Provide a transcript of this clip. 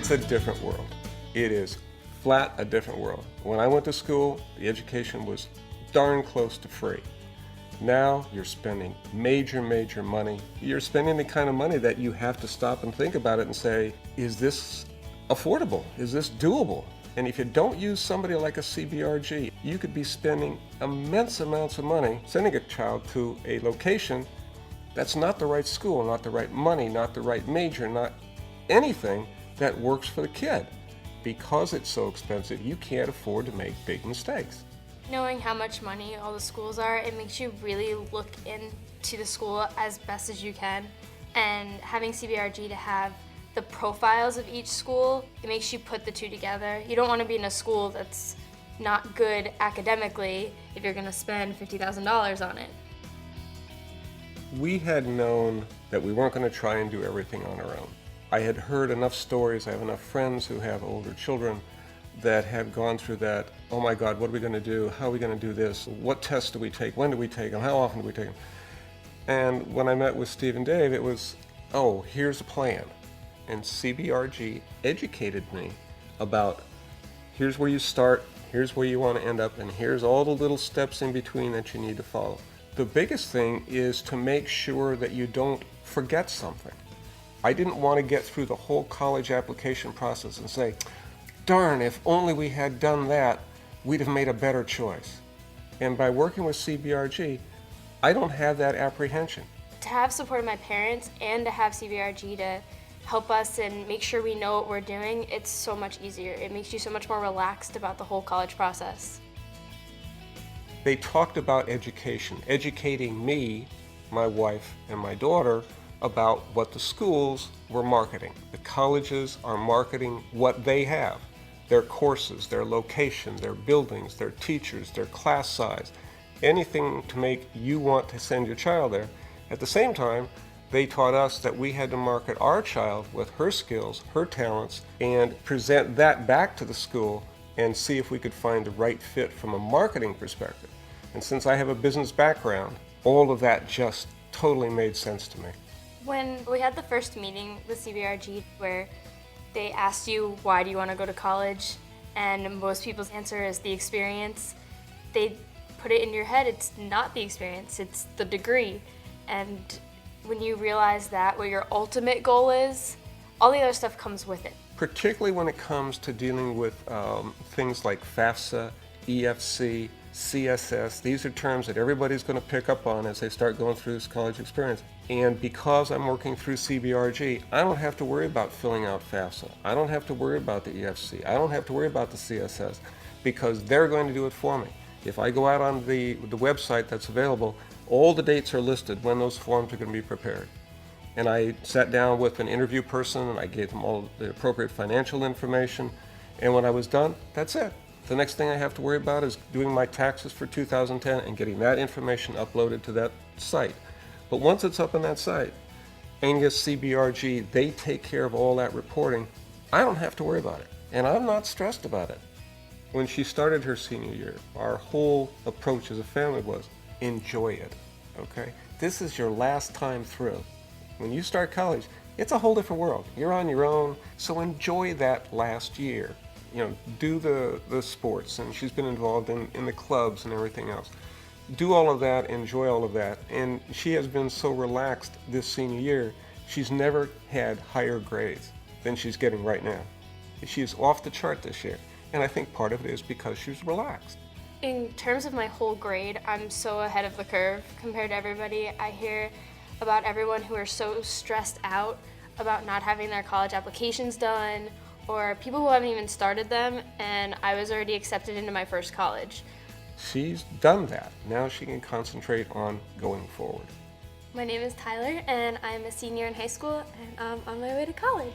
It's a different world. It is flat a different world. When I went to school, the education was darn close to free. Now you're spending major money. You're spending the kind of money that you have to stop and think about it and say, is this affordable? Is this doable? And if you don't use somebody like a CBRG, you could be spending immense amounts of money sending a child to a location that's not the right school, not the right money, not the right major, not anything that works for the kid. Because it's so expensive, you can't afford to make big mistakes. Knowing how much money all the schools are, it makes you really look into the school as best as you can. And having CBRG to have the profiles of each school, it makes you put the two together. You don't want to be in a school that's not good academically if you're going to spend $50,000 on it. We had known that we weren't going to try and do everything on our own. I had heard enough stories, I have enough friends who have older children that have gone through that, oh my God, what are we going to do? How are we going to do this? What tests do we take? When do we take them? How often do we take them? And when I met with Steve and Dave, it was, oh, here's a plan. And CBRG educated me about here's where you start, here's where you want to end up, and here's all the little steps in between that you need to follow. The biggest thing is to make sure that you don't forget something. I didn't want to get through the whole college application process and say, darn, if only we had done that, we'd have made a better choice. And by working with CBRG, I don't have that apprehension. To have support of my parents and to have CBRG to help us and make sure we know what we're doing, it's so much easier. It makes you so much more relaxed about the whole college process. They talked about education, educating me, my wife, and my daughter about what the schools were marketing. The colleges are marketing what they have, their courses, their location, their buildings, their teachers, their class size, anything to make you want to send your child there. At the same time, they taught us that we had to market our child with her skills, her talents, and present that back to the school and see if we could find the right fit from a marketing perspective. And since I have a business background, all of that just totally made sense to me. When we had the first meeting with CBRG where they asked you, why do you want to go to college? And most people's answer is the experience. They put it in your head, it's not the experience, it's the degree. And when you realize that, what your ultimate goal is, all the other stuff comes with it. Particularly when it comes to dealing with things like FAFSA, EFC, CSS. These are terms that everybody's going to pick up on as they start going through this college experience. And because I'm working through CBRG, I don't have to worry about filling out FAFSA. I don't have to worry about the EFC. I don't have to worry about the CSS because they're going to do it for me. If I go out on the website that's available, all the dates are listed when those forms are going to be prepared. And I sat down with an interview person and I gave them all the appropriate financial information. And when I was done, that's it. The next thing I have to worry about is doing my taxes for 2010 and getting that information uploaded to that site. But once it's up on that site, Angus CBRG, they take care of all that reporting. I don't have to worry about it, and I'm not stressed about it. When she started her senior year, our whole approach as a family was, enjoy it, okay? This is your last time through. When you start college, it's a whole different world. You're on your own, so enjoy that last year. You know, do the sports, and she's been involved in the clubs and everything else. Do all of that, enjoy all of that, and she has been so relaxed this senior year, she's never had higher grades than she's getting right now. She's off the chart this year, and I think part of it is because she's relaxed. In terms of my whole grade, I'm so ahead of the curve compared to everybody. I hear about everyone who are so stressed out about not having their college applications done, or people who haven't even started them, and I was already accepted into my first college. She's done that. Now she can concentrate on going forward. My name is Tyler, and I'm a senior in high school, and I'm on my way to college.